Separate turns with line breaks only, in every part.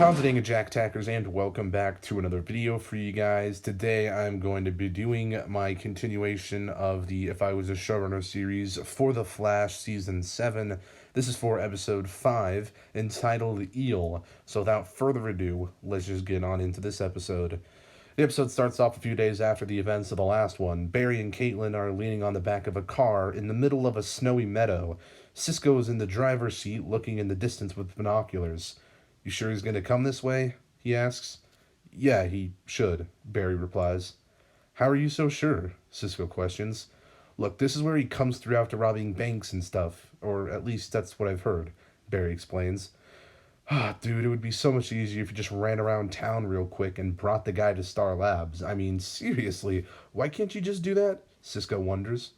Pounding Jack Tackers, and welcome back to another video for you guys. Today I'm going to be doing my continuation of the If I Was a Showrunner series for The Flash Season 7. This is for Episode 5, entitled Eel. So without further ado, let's just get on into this episode. The episode starts off a few days after the events of the last one. Barry and Caitlin are leaning on the back of a car in the middle of a snowy meadow. Cisco is in the driver's seat looking in the distance with binoculars. "You sure he's going to come this way?" he asks. "Yeah, he should," Barry replies. "How are you so sure?" Cisco questions. "Look, this is where he comes through after robbing banks and stuff, or at least that's what I've heard," Barry explains. "Ah, dude, it would be so much easier if you just ran around town real quick and brought the guy to Star Labs. I mean, seriously, why can't you just do that?" Cisco wonders.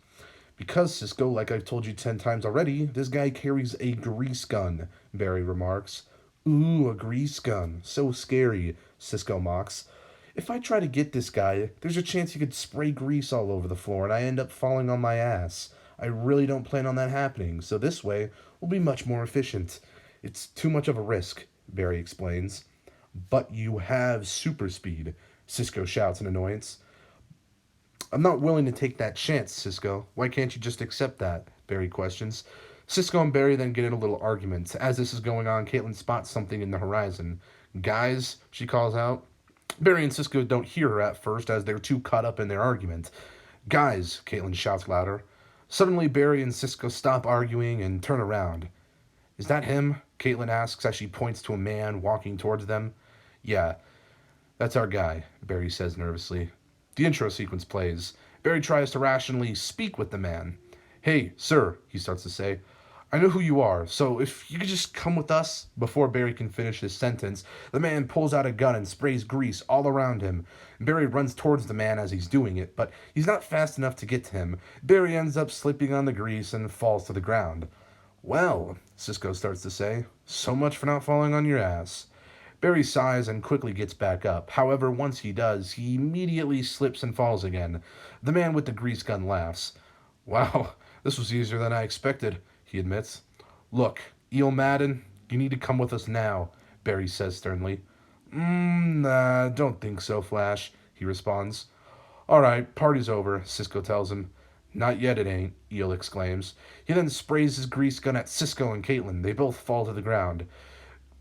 "Because, Cisco, like I've told you 10 times already, this guy carries a grease gun," Barry remarks. "Ooh, a grease gun. So scary," Cisco mocks. "If I try to get this guy, there's a chance he could spray grease all over the floor and I end up falling on my ass. I really don't plan on that happening, so this way we'll be much more efficient. It's too much of a risk," Barry explains. "But you have super speed," Cisco shouts in annoyance. "I'm not willing to take that chance, Cisco. Why can't you just accept that?" Barry questions. Cisco and Barry then get in a little argument. As this is going on, Caitlin spots something in the horizon. "Guys," she calls out. Barry and Cisco don't hear her at first as they're too caught up in their argument. "Guys," Caitlin shouts louder. Suddenly, Barry and Cisco stop arguing and turn around. "Is that him?" Caitlin asks as she points to a man walking towards them. "Yeah, that's our guy," Barry says nervously. The intro sequence plays. Barry tries to rationally speak with the man. "Hey, sir," he starts to say. "I know who you are, so if you could just come with us." Before Barry can finish his sentence, the man pulls out a gun and sprays grease all around him. Barry runs towards the man as he's doing it, but he's not fast enough to get to him. Barry ends up slipping on the grease and falls to the ground. "Well," Cisco starts to say, "so much for not falling on your ass." Barry sighs and quickly gets back up. However, once he does, he immediately slips and falls again. The man with the grease gun laughs. "Wow, this was easier than I expected," he admits. "Look, Eel Madden, you need to come with us now," Barry says sternly. Nah, don't think so, Flash," he responds. "All right, party's over," Cisco tells him. "Not yet it ain't," Eel exclaims. He then sprays his grease gun at Cisco and Caitlin. They both fall to the ground.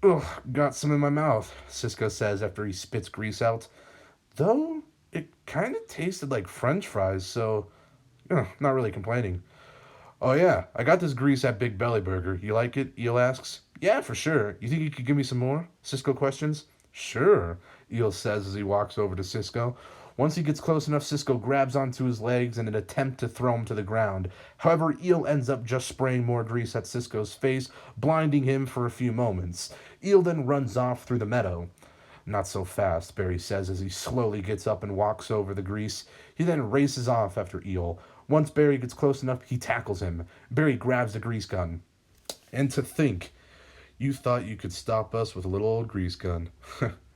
"Ugh, got some in my mouth," Cisco says after he spits grease out. "Though, it kind of tasted like French fries, so, not really complaining." "Oh yeah, I got this grease at Big Belly Burger. You like it?" Eel asks. "Yeah, for sure. You think you could give me some more?" Cisco questions. "Sure," Eel says as he walks over to Cisco. Once he gets close enough, Cisco grabs onto his legs in an attempt to throw him to the ground. However, Eel ends up just spraying more grease at Cisco's face, blinding him for a few moments. Eel then runs off through the meadow. "Not so fast," Barry says as he slowly gets up and walks over the grease. He then races off after Eel. Once Barry gets close enough, he tackles him. Barry grabs the grease gun. "And to think, you thought you could stop us with a little old grease gun,"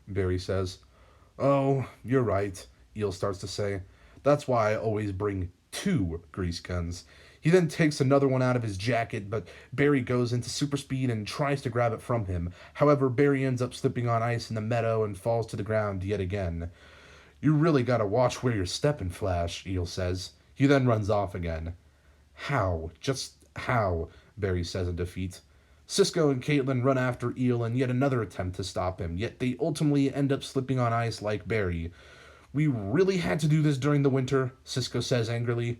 Barry says. "Oh, you're right," Eel starts to say. "That's why I always bring 2 grease guns." He then takes another one out of his jacket, but Barry goes into super speed and tries to grab it from him. However, Barry ends up slipping on ice in the meadow and falls to the ground yet again. "You really gotta watch where you're stepping, Flash," Eel says. He then runs off again. "How? Just how?" Barry says in defeat. Cisco and Caitlin run after Eel in yet another attempt to stop him, yet they ultimately end up slipping on ice like Barry. "We really had to do this during the winter," Cisco says angrily.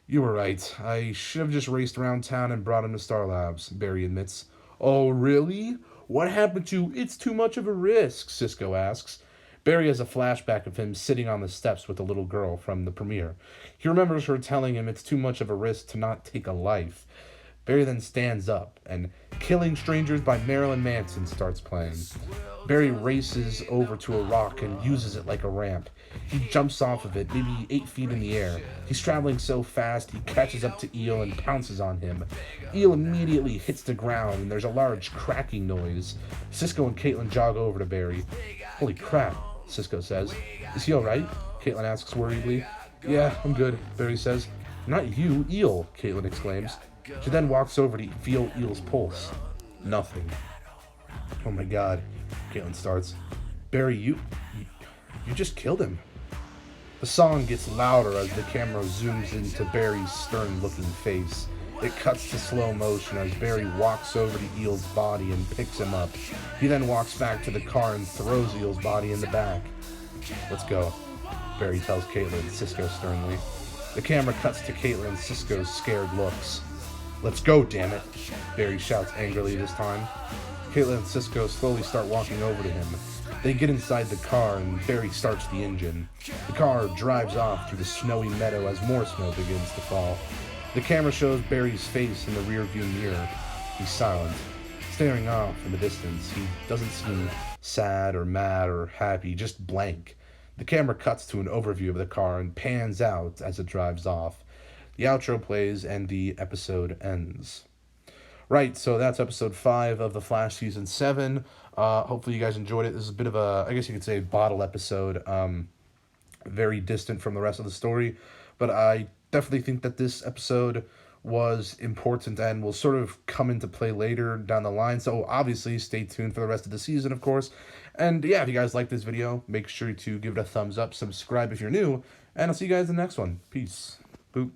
"You were right. I should have just raced around town and brought him to Star Labs," Barry admits. "Oh, really? What happened to 'it's too much of a risk'?" Cisco asks. Barry has a flashback of him sitting on the steps with a little girl from the premiere. He remembers her telling him it's too much of a risk to not take a life. Barry then stands up, and "Killing Strangers" by Marilyn Manson starts playing. Barry races over to a rock and uses it like a ramp. He jumps off of it, maybe 8 feet in the air. He's traveling so fast, he catches up to Eel and pounces on him. Eel immediately hits the ground, and there's a large cracking noise. Cisco and Caitlin jog over to Barry. "Holy crap," Cisco says. "Is he alright?" Caitlin asks worriedly. "Yeah, I'm good," Barry says. "Not you, Eel," Caitlin exclaims. She then walks over to feel Eel's pulse. Nothing. "Oh my god, Caitlin starts. Barry, you just killed him. The song gets louder as the camera zooms into Barry's stern-looking face. It cuts to slow motion as Barry walks over to Eel's body and picks him up. He then walks back to the car and throws Eel's body in the back. Let's go, Barry tells Caitlin and Cisco sternly. The camera cuts to Caitlin and Cisco's scared looks. Let's go, damn it, Barry shouts angrily this time. Caitlin and Cisco slowly start walking over to him. They get inside the car and Barry starts the engine. The car drives off through the snowy meadow as more snow begins to fall. The camera shows Barry's face in the rearview mirror. He's silent, staring off in the distance. He doesn't seem sad or mad or happy, just blank. The camera cuts to an overview of the car and pans out as it drives off. The outro plays and the episode ends. Right, so that's episode 5 of The Flash Season 7. Hopefully you guys enjoyed it. This is a bit of a, I guess you could say, bottle episode. Very distant from the rest of the story. But I definitely think that this episode was important and will sort of come into play later down the line. So obviously stay tuned for the rest of the season, of course. And yeah, if you guys like this video, make sure to give it a thumbs up, subscribe if you're new, and I'll see you guys in the next one. Peace. Boop.